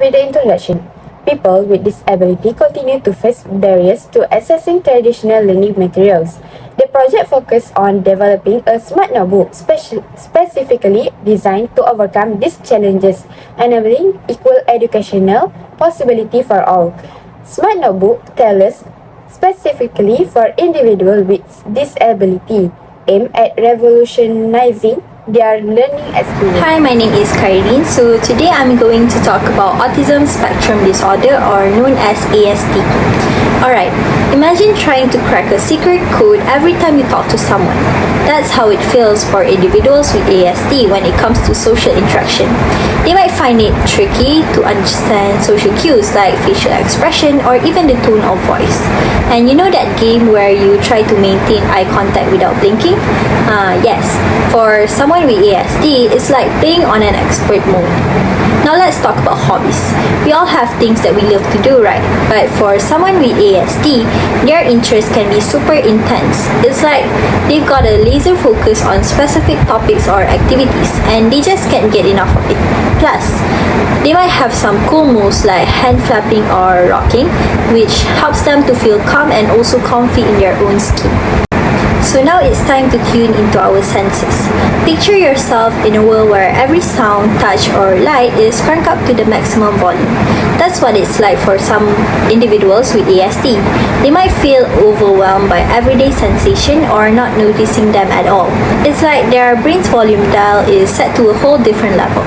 with the introduction, people with disability continue to face barriers to accessing traditional learning materials. The project focused on developing a smart notebook specifically designed to overcome these challenges, enabling equal educational possibility for all. Smart notebook tailors specifically for individuals with disability, aim at revolutionizing their learning experience. Hi, my name is Kyrene. So today I'm going to talk about autism spectrum disorder, or known as ASD. Alright, imagine trying to crack a secret code every time you talk to someone. That's how it feels for individuals with ASD when it comes to social interaction. They might find it tricky to understand social cues like facial expression or even the tone of voice. And you know that game where you try to maintain eye contact without blinking? Yes, for someone with ASD, it's like playing on an expert mode. Now let's talk about hobbies. We all have things that we love to do, right? But for someone with ASD, their interests can be super intense. It's like they've got a laser focus on specific topics or activities, and they just can't get enough of it. Plus, they might have some cool moves like hand flapping or rocking, which helps them to feel calm and also comfy in their own skin. So now it's time to tune into our senses. Picture yourself in a world where every sound, touch, or light is cranked up to the maximum volume. That's what it's like for some individuals with ASD. They might feel overwhelmed by everyday sensation or not noticing them at all. It's like their brain's volume dial is set to a whole different level.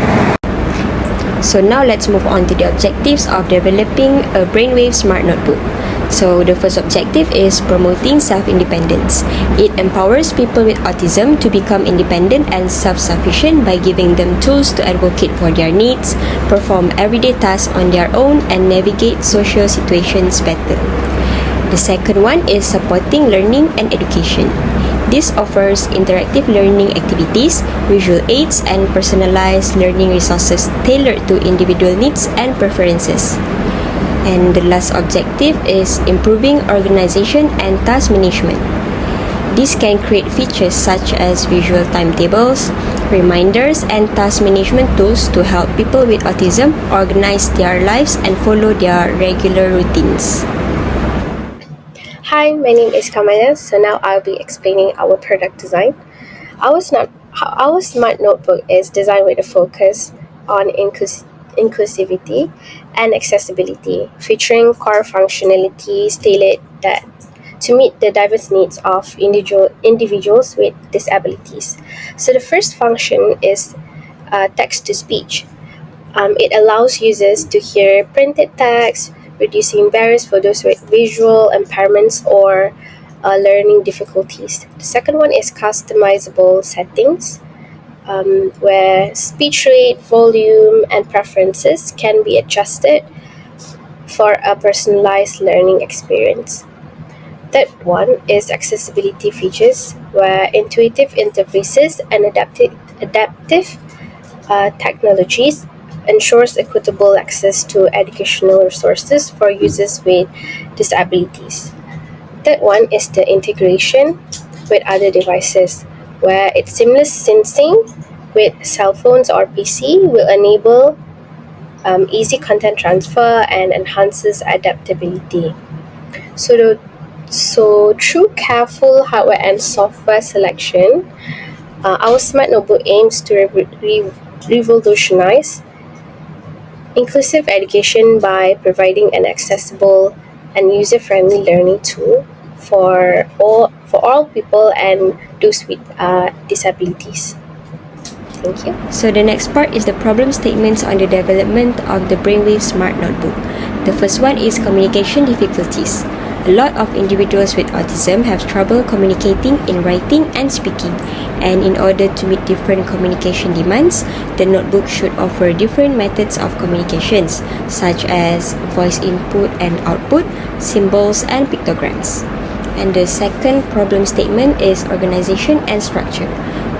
So now let's move on to the objectives of developing a Brainwave Smart Notebook. So the first objective is promoting self-independence. It empowers people with autism to become independent and self-sufficient by giving them tools to advocate for their needs, perform everyday tasks on their own, and navigate social situations better. The second one is supporting learning and education. This offers interactive learning activities, visual aids, and personalized learning resources tailored to individual needs and preferences. And the last objective is improving organization and task management. This can create features such as visual timetables, reminders, and task management tools to help people with autism organize their lives and follow their regular routines. Hi, my name is Kamala. So now I'll be explaining our product design. Our smart notebook is designed with a focus on inclusivity and accessibility, featuring core functionalities tailored to meet the diverse needs of individuals with disabilities. So the first function is text-to-speech. It allows users to hear printed text, reducing barriers for those with visual impairments or learning difficulties. The second one is customizable settings, where speech rate, volume, and preferences can be adjusted for a personalized learning experience. Third one is accessibility features, where intuitive interfaces and adaptive technologies ensures equitable access to educational resources for users with disabilities. Third one is the integration with other devices, where its seamless syncing with cell phones or PC will enable easy content transfer and enhances adaptability. So through careful hardware and software selection, our smart notebook aims to revolutionize inclusive education by providing an accessible and user-friendly learning tool for all people and those with disabilities. Thank you. So the next part is the problem statements on the development of the Brainwave Smart Notebook. The first one is communication difficulties. A lot of individuals with autism have trouble communicating in writing and speaking, and in order to meet different communication demands, the notebook should offer different methods of communications, such as voice input and output, symbols, and pictograms. And the second problem statement is organization and structure.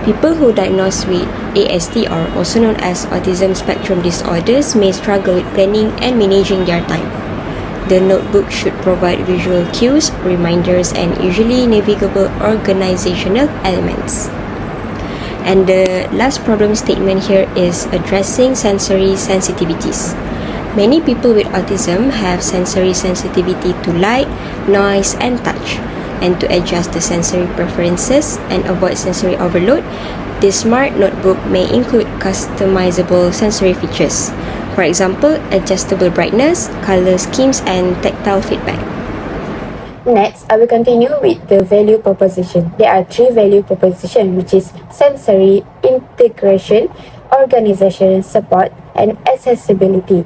People who diagnosed with ASD, or also known as autism spectrum disorders, may struggle with planning and managing their time. The notebook should provide visual cues, reminders, and easily navigable organizational elements. And the last problem statement here is addressing sensory sensitivities. Many people with autism have sensory sensitivity to light, noise, and touch. And to adjust the sensory preferences and avoid sensory overload, this smart notebook may include customizable sensory features. For example, adjustable brightness, color schemes, and tactile feedback. Next, I will continue with the value proposition. There are three value propositions, which is sensory integration, organization support, and accessibility.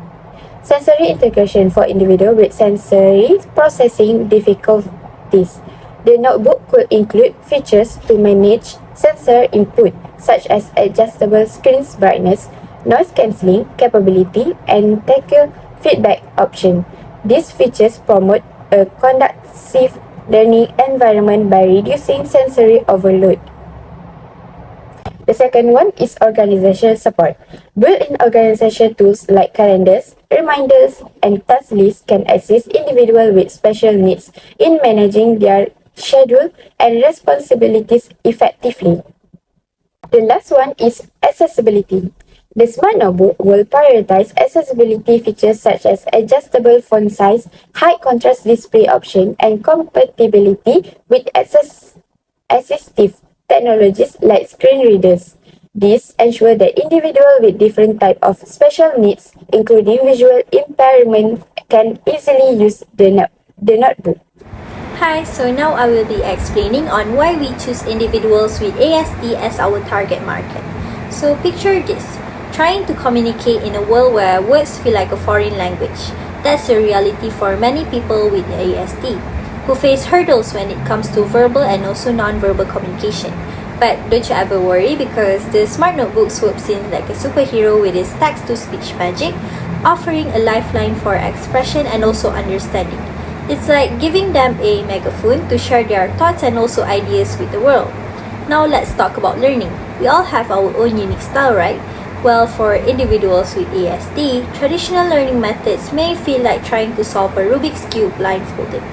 Sensory integration for individuals with sensory processing difficulties. The notebook could include features to manage sensor input, such as adjustable screen brightness, noise cancelling capability, and tactile feedback option. These features promote a conducive learning environment by reducing sensory overload. The second one is organization support. Built-in organization tools like calendars, reminders, and task lists can assist individuals with special needs in managing their schedule and responsibilities effectively. The last one is accessibility. The Smart Notebook will prioritize accessibility features such as adjustable font size, high contrast display option, and compatibility with assistive technologies like screen readers. This ensures that individuals with different types of special needs, including visual impairment, can easily use the notebook. Hi, so now I will be explaining on why we choose individuals with ASD as our target market. So picture this, trying to communicate in a world where words feel like a foreign language. That's the reality for many people with ASD, who face hurdles when it comes to verbal and also non-verbal communication. But don't you ever worry, because the Smart Notebook swoops in like a superhero with its text-to-speech magic, offering a lifeline for expression and also understanding. It's like giving them a megaphone to share their thoughts and also ideas with the world. Now let's talk about learning. We all have our own unique style, right? Well, for individuals with ASD, traditional learning methods may feel like trying to solve a Rubik's Cube blindfolded.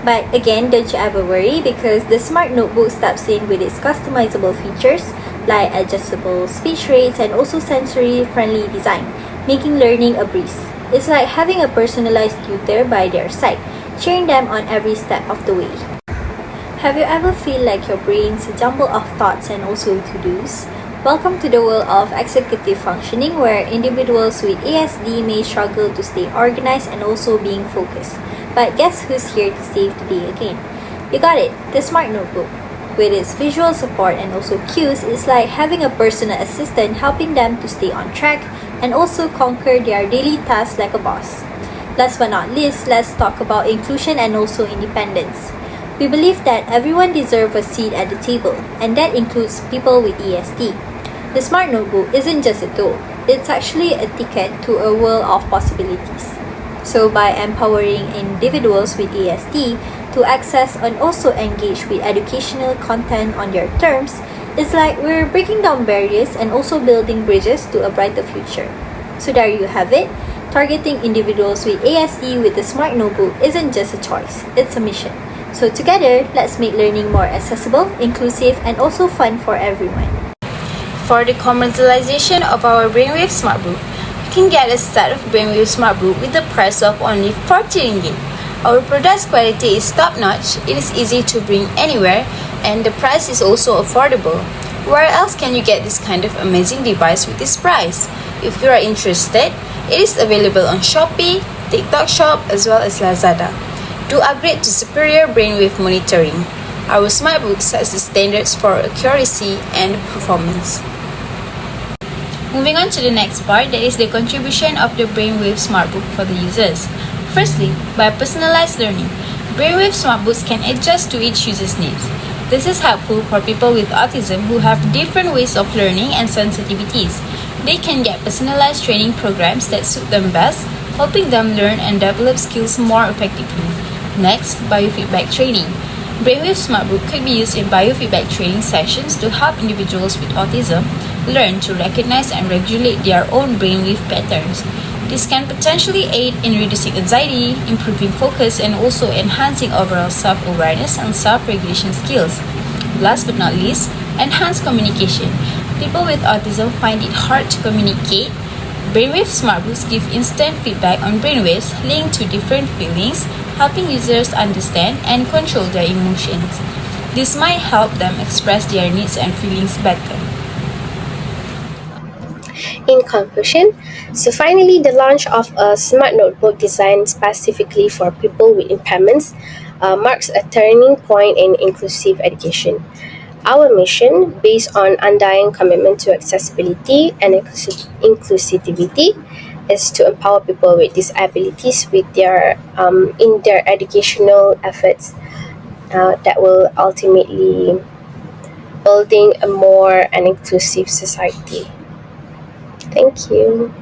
But again, don't you ever worry, because the Smart Notebook steps in with its customizable features like adjustable speech rates and also sensory-friendly design, making learning a breeze. It's like having a personalized tutor by their side, cheering them on every step of the way. Have you ever feel like your brain's a jumble of thoughts and also to-dos? Welcome to the world of executive functioning, where individuals with ASD may struggle to stay organized and also being focused. But guess who's here to save the day again? You got it, the Smart Notebook. With its visual support and also cues, it's like having a personal assistant helping them to stay on track and also conquer their daily tasks like a boss. Last but not least, let's talk about inclusion and also independence. We believe that everyone deserves a seat at the table, and that includes people with ASD. The Smart Notebook isn't just a tool, it's actually a ticket to a world of possibilities. So by empowering individuals with ASD to access and also engage with educational content on their terms, it's like we're breaking down barriers and also building bridges to a brighter future. So there you have it. Targeting individuals with ASD with the Smart Notebook isn't just a choice, it's a mission. So together, let's make learning more accessible, inclusive, and also fun for everyone. For the commercialization of our Brainwave Smartbook, you can get a set of Brainwave Smartbook with the price of only 40 ringgit. Our product's quality is top-notch, it is easy to bring anywhere, and the price is also affordable. Where else can you get this kind of amazing device with this price? If you are interested, it is available on Shopee, TikTok Shop, as well as Lazada. Do upgrade to superior brainwave monitoring. Our Smartbook sets the standards for accuracy and performance. Moving on to the next part, that is the contribution of the Brainwave Smartbook for the users. Firstly, by personalized learning, Brainwave Smartbooks can adjust to each user's needs. This is helpful for people with autism who have different ways of learning and sensitivities. They can get personalized training programs that suit them best, helping them learn and develop skills more effectively. Next, biofeedback training. Brainwave Smartbook could be used in biofeedback training sessions to help individuals with autism learn to recognize and regulate their own brainwave patterns. This can potentially aid in reducing anxiety, improving focus, and also enhancing overall self-awareness and self-regulation skills. Last but not least, enhanced communication. People with autism find it hard to communicate Brainwave Smartbooks give instant feedback on brainwaves linked to different feelings, helping users understand and control their emotions. This might help them express their needs and feelings better. In conclusion, so finally, the launch of a smart notebook designed specifically for people with impairments marks a turning point in inclusive education. Our mission, based on undying commitment to accessibility and inclusivity, is to empower people with disabilities with their in their educational efforts that will ultimately building a more and inclusive society. Thank you.